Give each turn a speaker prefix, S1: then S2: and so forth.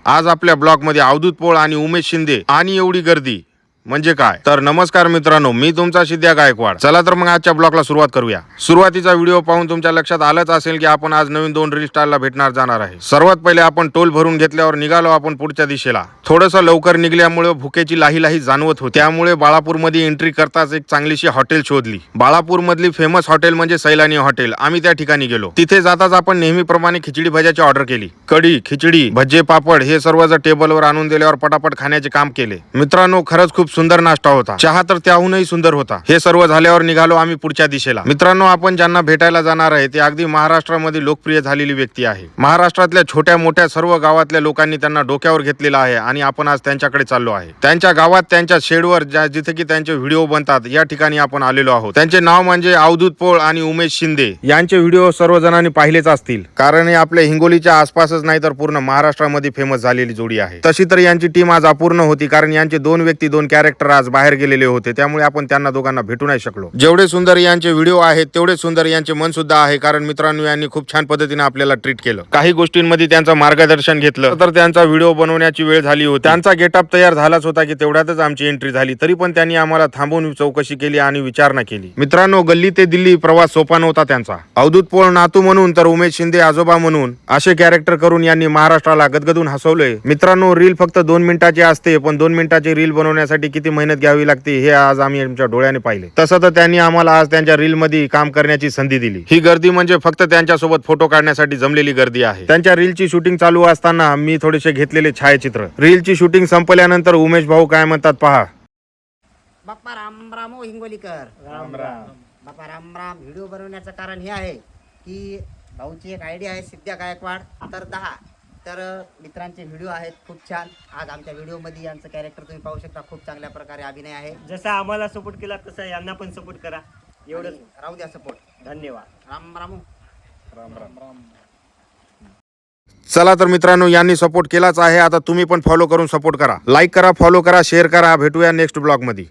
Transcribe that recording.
S1: आज आपल्या ब्लॉग मध्ये अवधूत पोळ आणि उमेश शिंदे आणि एवढी गर्दी म्हणजे काय? तर नमस्कार मित्रांनो, मी तुमचा सिद्ध्या गायकवाड. चला तर मग आजच्या ब्लॉगला सुरुवात करूया. सुरुवातीचा व्हिडिओ पाहून तुमच्या लक्षात आलंच असेल की आपण आज नवीन 2 रील स्टारला भेटणार जाणार आहे. सर्वात पहिले आपण टोल भरून घेतल्यावर निघालो आपण पुढच्या दिशेला. थोडंसं लवकर निघल्यामुळे भुकेची लाही जाणवत होती. त्यामुळे बाळापूरमध्ये एंट्री करताच एक चांगलीशी हॉटेल शोधली. बाळापूरमधली फेमस हॉटेल म्हणजे सैलानी हॉटेल. आम्ही त्या ठिकाणी गेलो. तिथे जाताच आपण नेहमीप्रमाणे खिचडी भज्याची ऑर्डर केली. कढी, खिचडी, भज्जे, पापड हे सर्व जर टेबलवर आणून दिल्यावर पटापट खाण्याचे काम केले. मित्रांनो, खरंच खूप सुंदर नाश्ता होता. चहा तर त्याहूनही सुंदर होता. हे सर्व झाल्यावर निघालो आम्ही पुढच्या दिशेला. मित्रांनो, आपण ज्यांना भेटायला जाणार आहे ते अगदी महाराष्ट्रामध्ये लोकप्रिय झालेली व्यक्ती आहे. महाराष्ट्रातल्या छोट्या मोठ्या सर्व गावातल्या लोकांनी त्यांना डोक्यावर घेतलेला आहे आणि आपण आज त्यांच्याकडे चाललो आहे. त्यांच्या गावात त्यांच्या शेडवर जिथे की त्यांचे व्हिडिओ बनतात या ठिकाणी आपण आलेलो आहोत. त्यांचे नाव म्हणजे अवधूत पोळ आणि उमेश शिंदे. यांचे व्हिडिओ सर्वजणांनी पाहिलेच असतील, कारण हे आपल्या हिंगोलीच्या आसपासच नाही तर पूर्ण महाराष्ट्रामध्ये फेमस झालेली जोडी आहे. तशी तर यांची टीम आज अपूर्ण होती, कारण यांचे 2 व्यक्ती 2 कॅरेक्टर आज बाहेर गेलेले होते. त्यामुळे आपण त्यांना दोघांना भेटू नाही शकलो. जेवढे सुंदर यांचे व्हिडिओ आहेत तेवढे सुंदर यांचे मन सुद्धा आहे, कारण मित्रांनो यांनी खूप छान पद्धतीने आपल्याला ट्रीट केलं. काही गोष्टींमध्ये त्यांचं मार्गदर्शन घेतलं तर त्यांचा व्हिडिओ बनवण्याची वेळ झाली होती. त्यांचा गेटअप तयार झालाच होता की तेवढ्यातच आमची एंट्री झाली. तरी पण त्यांनी आम्हाला थांबवून चौकशी केली आणि विचारणा केली. मित्रांनो, गल्ली ते दिल्ली प्रवास सोपा नव्हता त्यांचा. अवधूत पोळ नातू म्हणून तर उमेश शिंदे आजोबा म्हणून असे कॅरेक्टर करून यांनी महाराष्ट्राला गदगदून हसवले. मित्रांनो, रील फक्त 2 मिनिटाची असते, पण 2 मिनिटाची रील बनवण्यासाठी किती मेहनत घ्यावी लागते हे आज आम्ही आमच्या डोळ्याने पाहिले. तसं तर त्यांनी आम्हाला आज त्यांच्या रील मध्ये काम करण्याची संधी दिली. ही गर्दी म्हणजे फक्त त्यांच्यासोबत फोटो काढण्यासाठी जमलेली गर्दी आहे. त्यांच्या रीलची शूटिंग चालू असताना मी थोडेसे घेतलेले छायाचित्र. रीलची शूटिंग संपल्यानंतर उमेश भाऊ काय म्हणतात पहा.
S2: बाप्पा राम राम ओ हिंगोलीकर.
S3: राम राम.
S2: बाप्पा राम राम. व्हिडिओ बनवण्याचं कारण हे आहे की भाऊची एक आयडिया आहे सिद्ध्या गायकवाड तर 10 तर मित्रांचे व्हिडिओ आहेत खूप छान. आज आमच्या व्हिडिओमध्ये यांचं कॅरेक्टर तुम्ही पाहू शकता. खूप चांगल्या प्रकारे अभिनय आहे.
S3: जसा आम्हाला सपोर्ट केला तसा यांना पण सपोर्ट करा. एवढंच.
S2: आणि राहू द्या सपोर्ट.
S3: धन्यवाद.
S2: राम राम.
S3: राम राम.
S1: चला तर मित्रांनो, यांनी सपोर्ट केलाच आहे. आता तुम्ही पण फॉलो करून सपोर्ट करा. लाईक करा, फॉलो करा, शेअर करा. भेटूया नेक्स्ट ब्लॉग मध्ये.